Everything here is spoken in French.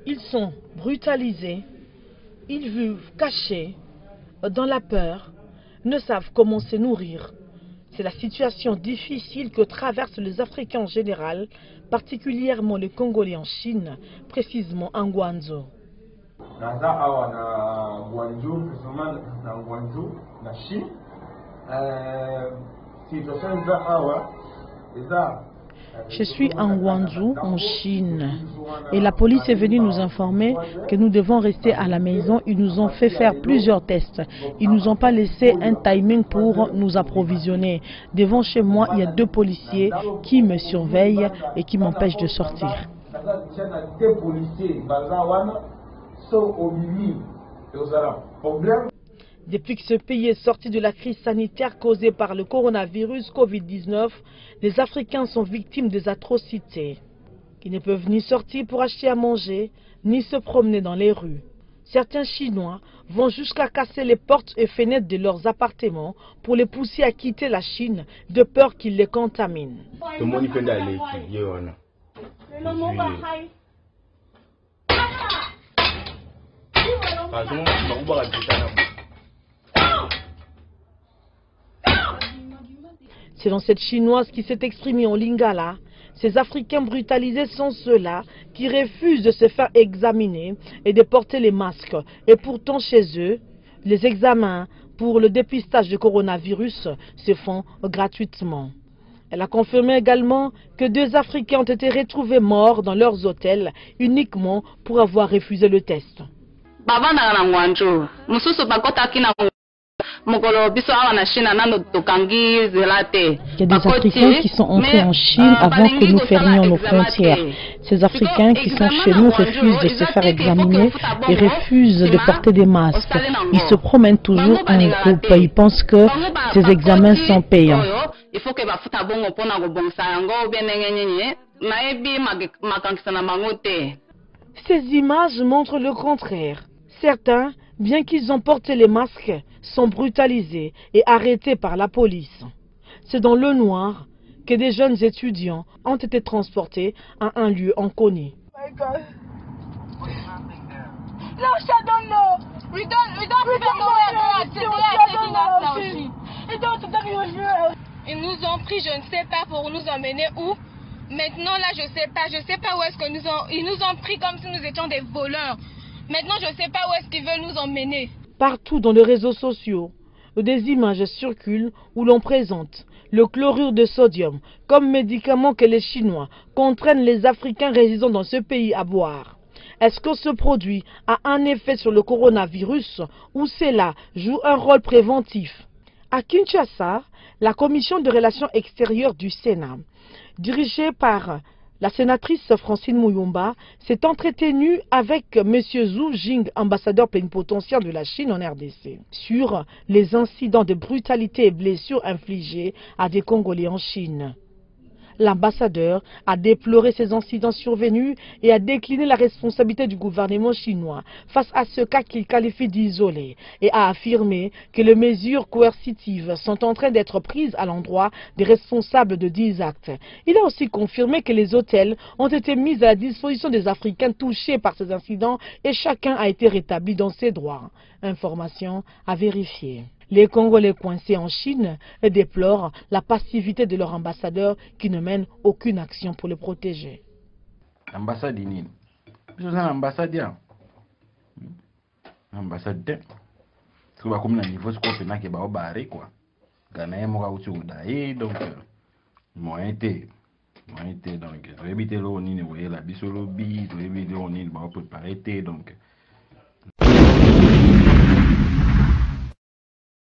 Ils sont brutalisés, ils vivent cachés, dans la peur, ne savent comment se nourrir. C'est la situation difficile que traversent les Africains en général, particulièrement les Congolais en Chine, précisément en Guangzhou. Je suis en Guangzhou, en Chine, et la police est venue nous informer que nous devons rester à la maison. Ils nous ont fait faire plusieurs tests. Ils ne nous ont pas laissé un timing pour nous approvisionner. Devant chez moi, il y a 2 policiers qui me surveillent et qui m'empêchent de sortir. Depuis que ce pays est sorti de la crise sanitaire causée par le coronavirus Covid-19, les Africains sont victimes des atrocités. Ils ne peuvent ni sortir pour acheter à manger, ni se promener dans les rues. Certains Chinois vont jusqu'à casser les portes et fenêtres de leurs appartements pour les pousser à quitter la Chine de peur qu'ils les contaminent. Selon cette Chinoise qui s'est exprimée en lingala, ces Africains brutalisés sont ceux-là qui refusent de se faire examiner et de porter les masques. Et pourtant chez eux, les examens pour le dépistage du coronavirus se font gratuitement. Elle a confirmé également que 2 Africains ont été retrouvés morts dans leurs hôtels uniquement pour avoir refusé le test. Il y a des Africains qui sont entrés en Chine avant que nous fermions nos frontières. Ces Africains qui sont chez nous refusent de se faire examiner et refusent de porter des masques. Ils se promènent toujours en groupe. Ils pensent que ces examens sont payants. Ces images montrent le contraire. Certains, bien qu'ils ont porté les masques, sont brutalisés et arrêtés par la police. C'est dans le noir que des jeunes étudiants ont été transportés à un lieu inconnu. Ils nous ont pris, je ne sais pas, pour nous emmener où. Maintenant là, je sais pas où est-ce que ils nous ont pris comme si nous étions des voleurs. Maintenant, je ne sais pas où est-ce qu'ils veulent nous emmener. Partout dans les réseaux sociaux, des images circulent où l'on présente le chlorure de sodium comme médicament que les Chinois contraignent les Africains résidant dans ce pays à boire. Est-ce que ce produit a un effet sur le coronavirus ou cela joue un rôle préventif? À Kinshasa, la commission de relations extérieures du Sénat, dirigée par la sénatrice Francine Muyumba, s'est entretenue avec M. Zhu Jing, ambassadeur plénipotentiaire de la Chine en RDC, sur les incidents de brutalité et blessures infligées à des Congolais en Chine. L'ambassadeur a déploré ces incidents survenus et a décliné la responsabilité du gouvernement chinois face à ce cas qu'il qualifie d'isolé et a affirmé que les mesures coercitives sont en train d'être prises à l'endroit des responsables de 10 actes. Il a aussi confirmé que les hôtels ont été mis à la disposition des Africains touchés par ces incidents et chacun a été rétabli dans ses droits. Information à vérifier. Les Congolais coincés en Chine déplorent la passivité de leur ambassadeur qui ne mène aucune action pour les protéger. Ambassade nini? C'est une ambassade. Ambassade. C'est quoi comme niveau ce qu'on fait na ke ba barré quoi. Gana mo ka uti udaye donc moyen donc éviter lo nini voyez la bisolo bi, éviter lo nini ba préparer donc